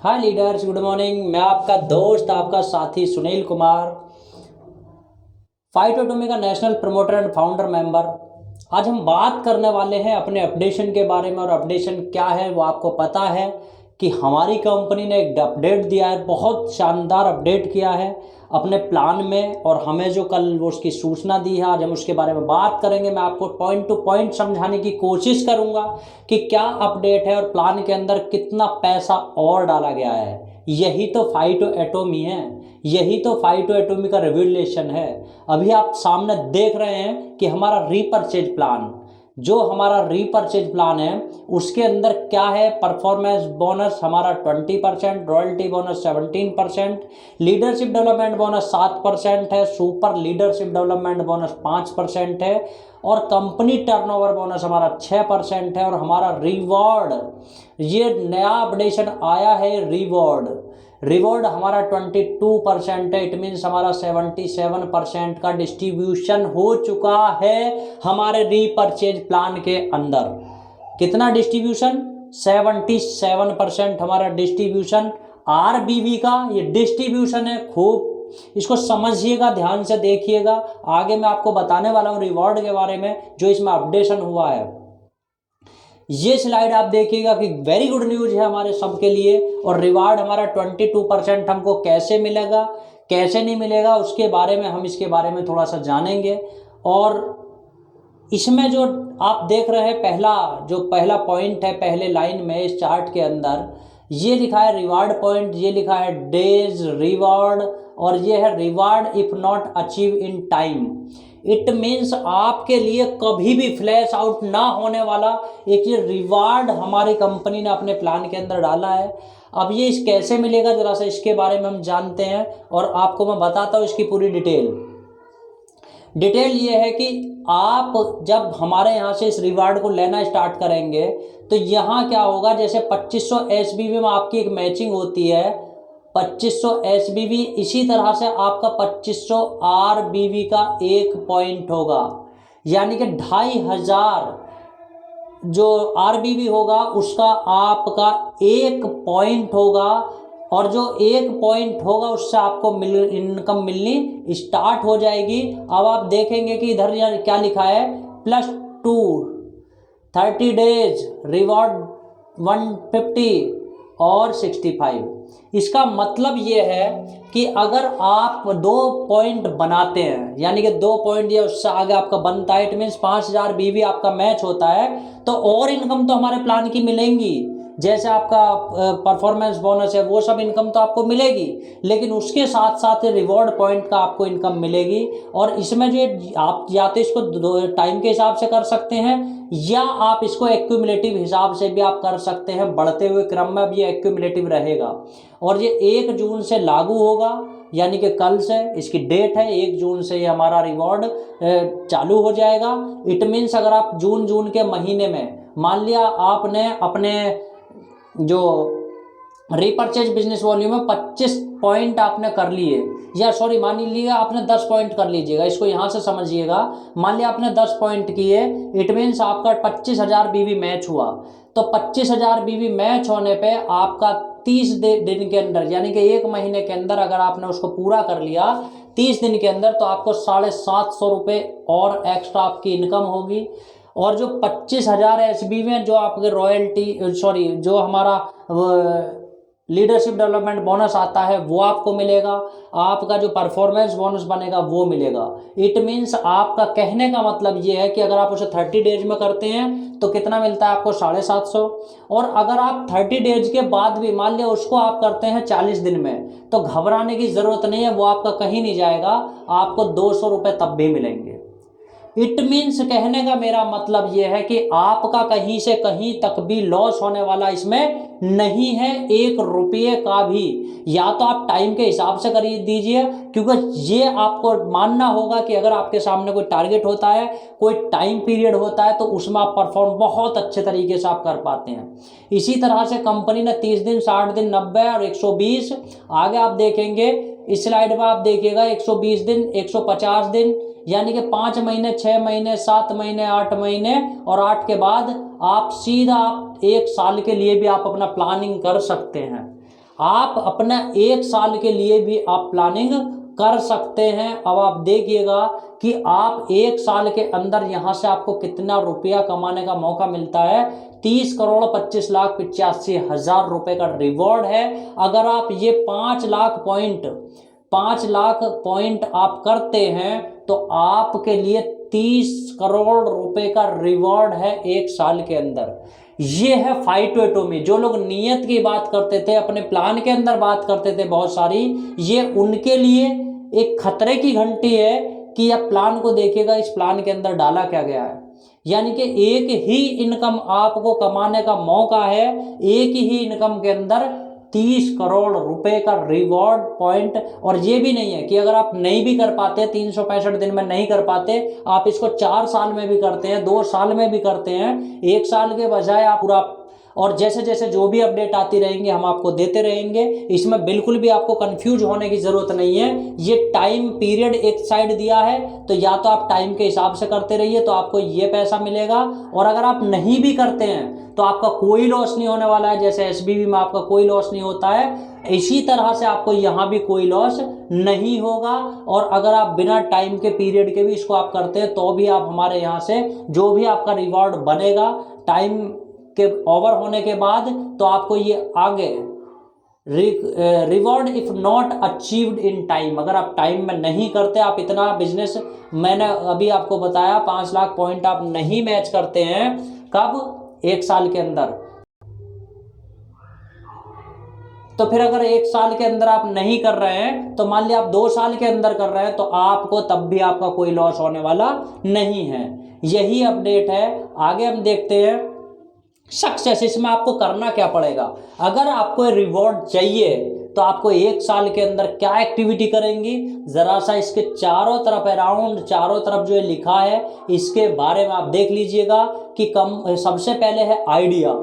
हाय leaders, good morning. मैं आपका दोस्त, आपका साथी सुनील कुमार, फाइटोटोमी का national promoter and founder member. आज हम बात करने वाले हैं अपने अपडेशन के बारे में। और अपडेशन क्या है वो आपको पता है कि हमारी कंपनी ने एक अपडेट दिया है, बहुत शानदार अपडेट किया है अपने प्लान में। और हमें जो कल वो उसकी सूचना दी है, आज हम उसके बारे में बात करेंगे। मैं आपको पॉइंट टू पॉइंट समझाने की कोशिश करूंगा कि क्या अपडेट है और प्लान के अंदर कितना पैसा और डाला गया है। यही तो फाइटो एटोमी है, यही तो फाइटो एटोमी का रेवोल्यूशन है। अभी आप सामने देख रहे हैं कि हमारा रीपरचेज प्लान, जो हमारा रीपरचेज प्लान है उसके अंदर क्या है। परफॉर्मेंस बोनस हमारा 20%, royalty bonus 17%, leadership development bonus 7% है, सुपर लीडरशिप डेवलपमेंट बोनस 5% है, और कंपनी टर्नओवर बोनस हमारा 6% है। और हमारा रिवॉर्ड, ये नया अपडेशन आया है, रिवॉर्ड हमारा 22% है। इट मीन्स हमारा 77% का डिस्ट्रीब्यूशन हो चुका है हमारे रीपरचेज प्लान के अंदर। कितना डिस्ट्रीब्यूशन? 77% हमारा डिस्ट्रीब्यूशन आरबीवी का ये डिस्ट्रीब्यूशन है। खूब इसको समझिएगा, ध्यान से देखिएगा। आगे मैं आपको बताने वाला हूँ रिवॉर्ड के बारे में जो इसमें अपडेशन हुआ है। ये स्लाइड आप देखिएगा कि वेरी गुड न्यूज है हमारे सबके लिए। और रिवार्ड हमारा 22% हमको कैसे मिलेगा, कैसे नहीं मिलेगा, उसके बारे में हम इसके बारे में थोड़ा सा जानेंगे। और इसमें जो आप देख रहे हैं, पहला पॉइंट है पहले लाइन में इस चार्ट के अंदर, ये लिखा है रिवार्ड पॉइंट, ये लिखा है डेज रिवार्ड, और ये है reward if not achieve in time. It means आपके लिए कभी भी फ्लैश आउट ना होने वाला एक ये रिवार्ड हमारी कंपनी ने अपने प्लान के अंदर डाला है। अब ये इस कैसे मिलेगा, जरा सा इसके बारे में हम जानते हैं और आपको मैं बताता हूँ इसकी पूरी डिटेल ये है कि आप जब हमारे यहाँ से इस रिवार्ड को लेना स्टार्ट करेंगे तो यहाँ क्या होगा, जैसे 2500 एसबीवी में आपकी एक मैचिंग होती है, 2500 एसबीवी, इसी तरह से आपका 2500 आरबीवी का एक पॉइंट होगा। यानी कि 2500 जो आरबीवी होगा उसका आपका एक पॉइंट होगा। और जो एक पॉइंट होगा उससे आपको इनकम मिलनी स्टार्ट हो जाएगी। अब आप देखेंगे कि इधर क्या लिखा है, +2 30 डेज रिवॉर्ड 150 और 65। इसका मतलब ये है कि अगर आप 2 पॉइंट बनाते हैं, यानी कि 2 पॉइंट या उससे आगे आपका बनता है, इट मीन्स 5000 बीवी आपका मैच होता है, तो और इनकम तो हमारे प्लान की मिलेंगी। जैसे आपका परफॉर्मेंस बोनस है वो सब इनकम तो आपको मिलेगी, लेकिन उसके साथ साथ रिवॉर्ड पॉइंट का आपको इनकम मिलेगी। और इसमें जो आप या तो इसको टाइम के हिसाब से कर सकते हैं या आप इसको एक्यूमुलेटिव हिसाब से भी आप कर सकते हैं। बढ़ते हुए क्रम में अब ये एक्यूमुलेटिव रहेगा और ये 1 जून से लागू होगा, यानी कि कल से इसकी डेट है, 1 जून से ये हमारा रिवॉर्ड चालू हो जाएगा। इट मीन्स अगर आप जून के महीने में मान लिया आपने अपने जो रीपरचेज बिजनेस वॉल्यूम में 25 पॉइंट आपने कर लिए, या सॉरी मान लीजिएगा आपने 10 पॉइंट कर लीजिएगा, इसको यहाँ से समझिएगा। मान लिया आपने 10 पॉइंट किए, इट मीन्स आपका 25,000 बीवी मैच हुआ। तो 25,000 बीवी मैच होने पे आपका 30 दिन के अंदर, यानी कि 1 महीने के अंदर अगर आपने उसको पूरा कर लिया 30 दिन के अंदर, तो आपको 750 रुपये और एक्स्ट्रा आपकी इनकम होगी। और जो 25,000 एसबी में जो आपके जो हमारा लीडरशिप डेवलपमेंट बोनस आता है वो आपको मिलेगा। आपका जो परफॉर्मेंस बोनस बनेगा वो मिलेगा। इट मीन्स आपका कहने का मतलब ये है कि अगर आप उसे 30 डेज में करते हैं तो कितना मिलता है आपको, 750। और अगर आप 30 डेज के बाद भी मान लिया उसको आप करते हैं 40 दिन में, तो घबराने की ज़रूरत नहीं है, वो आपका कहीं नहीं जाएगा, आपको 200 रुपये तब भी मिलेंगे। इट मीन्स कहने का मेरा मतलब यह है कि आपका कहीं से कहीं तक भी लॉस होने वाला इसमें नहीं है, 1 रुपये का भी। या तो आप टाइम के हिसाब से कर दीजिए, क्योंकि ये आपको मानना होगा कि अगर आपके सामने कोई टारगेट होता है, कोई टाइम पीरियड होता है, तो उसमें आप परफॉर्म बहुत अच्छे तरीके से आप कर पाते हैं। इसी तरह से कंपनी ने 30 दिन, 60 दिन, 90 और 120, आगे आप देखेंगे इस स्लाइड में, आप देखिएगा 120 दिन, 150 दिन, यानी कि 5 महीने, 6 महीने, 7 महीने, 8 महीने, और 8 के बाद आप सीधा 1 साल के लिए भी आप अपना प्लानिंग कर सकते हैं। आप अपना 1 साल के लिए भी आप प्लानिंग कर सकते हैं। अब आप देखिएगा कि आप 1 साल के अंदर यहाँ से आपको कितना रुपया कमाने का मौका मिलता है। 30,25,85,000 रुपए का रिवॉर्ड है। अगर आप ये 5 लाख पॉइंट आप करते हैं तो आपके लिए 30 करोड़ रुपए का रिवॉर्ड है 1 साल के अंदर। ये है फाइटोटोमी। जो लोग नियत की बात करते थे, अपने प्लान के अंदर बात करते थे बहुत सारी, ये उनके लिए एक खतरे की घंटी है कि आप प्लान को देखिएगा, इस प्लान के अंदर डाला क्या गया है। यानी कि एक ही इनकम आपको कमाने का मौका है, एक ही इनकम के अंदर 30 करोड़ रुपए का रिवॉर्ड पॉइंट। और ये भी नहीं है कि अगर आप नहीं भी कर पाते, 365 दिन में नहीं कर पाते, आप इसको 4 साल में भी करते हैं, 2 साल में भी करते हैं, 1 साल के बजाय आप पूरा। और जैसे जैसे जो भी अपडेट आती रहेंगे हम आपको देते रहेंगे। इसमें बिल्कुल भी आपको कंफ्यूज होने की जरूरत नहीं है। ये टाइम पीरियड एक साइड दिया है, तो या तो आप टाइम के हिसाब से करते रहिए तो आपको ये पैसा मिलेगा, और अगर आप नहीं भी करते हैं तो आपका कोई लॉस नहीं होने वाला है। जैसे एसबीवी में आपका कोई लॉस नहीं होता है, इसी तरह से आपको यहाँ भी कोई लॉस नहीं होगा। और अगर आप बिना टाइम के पीरियड के भी इसको आप करते हैं तो भी आप हमारे यहाँ से जो भी आपका रिवॉर्ड बनेगा टाइम के ओवर होने के बाद, तो आपको ये आगे reward if not achieved in time, अगर आप टाइम में नहीं करते, आप इतना बिजनेस, मैंने अभी आपको बताया 5 लाख पॉइंट आप नहीं मैच करते हैं, कब? 1 साल के अंदर। तो फिर अगर 1 साल के अंदर आप नहीं कर रहे हैं, तो मान लिया आप 2 साल के अंदर कर रहे हैं, तो आपको तब भी आपका कोई लॉस होने वाला नहीं है। यही अपडेट है। आगे हम देखते हैं सक्सेस। इसमें आपको करना क्या पड़ेगा? अगर आपको रिवॉर्ड चाहिए तो आपको 1 साल के अंदर क्या एक्टिविटी करेंगी, जरा सा इसके चारों तरफ, अराउंड चारों तरफ जो लिखा है इसके बारे में आप देख लीजिएगा कि सबसे पहले है आइडिया।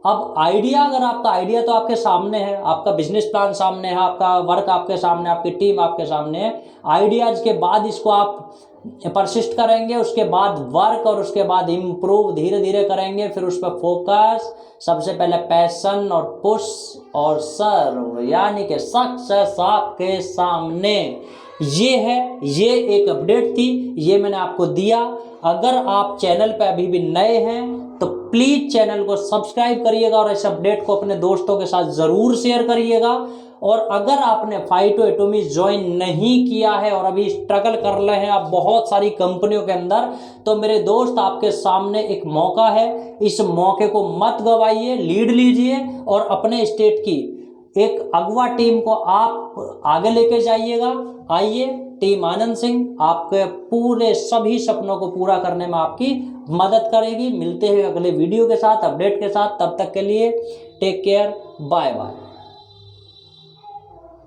अब आइडिया, अगर आपका आइडिया तो आपके सामने है, आपका बिजनेस प्लान सामने है, आपका वर्क आपके सामने, आपकी टीम आपके सामने है। आइडियाज के बाद इसको आप परसिस्ट करेंगे, उसके बाद वर्क, और उसके बाद इम्प्रूव धीरे धीरे करेंगे, फिर उस पर फोकस, सबसे पहले पैशन और पुश और सर्व, यानी कि सक्सेस आपके सामने। ये है, ये एक अपडेट थी, ये मैंने आपको दिया। अगर आप चैनल पे अभी भी नए हैं तो प्लीज चैनल को सब्सक्राइब करिएगा और इस अपडेट को अपने दोस्तों के साथ जरूर शेयर करिएगा। और अगर आपने फाइटोटोमी ज्वाइन नहीं किया है और अभी स्ट्रगल कर रहे हैं आप बहुत सारी कंपनियों के अंदर, तो मेरे दोस्त आपके सामने एक मौका है, इस मौके को मत गवाइए, लीड लीजिए और अपने स्टेट की एक अगवा टीम को आप आगे लेके जाइएगा। आइए, टीम आनंद सिंह आपके पूरे सभी सपनों को पूरा करने में आपकी मदद करेगी। मिलते हैं अगले वीडियो के साथ, अपडेट के साथ। तब तक के लिए टेक केयर, बाय बाय।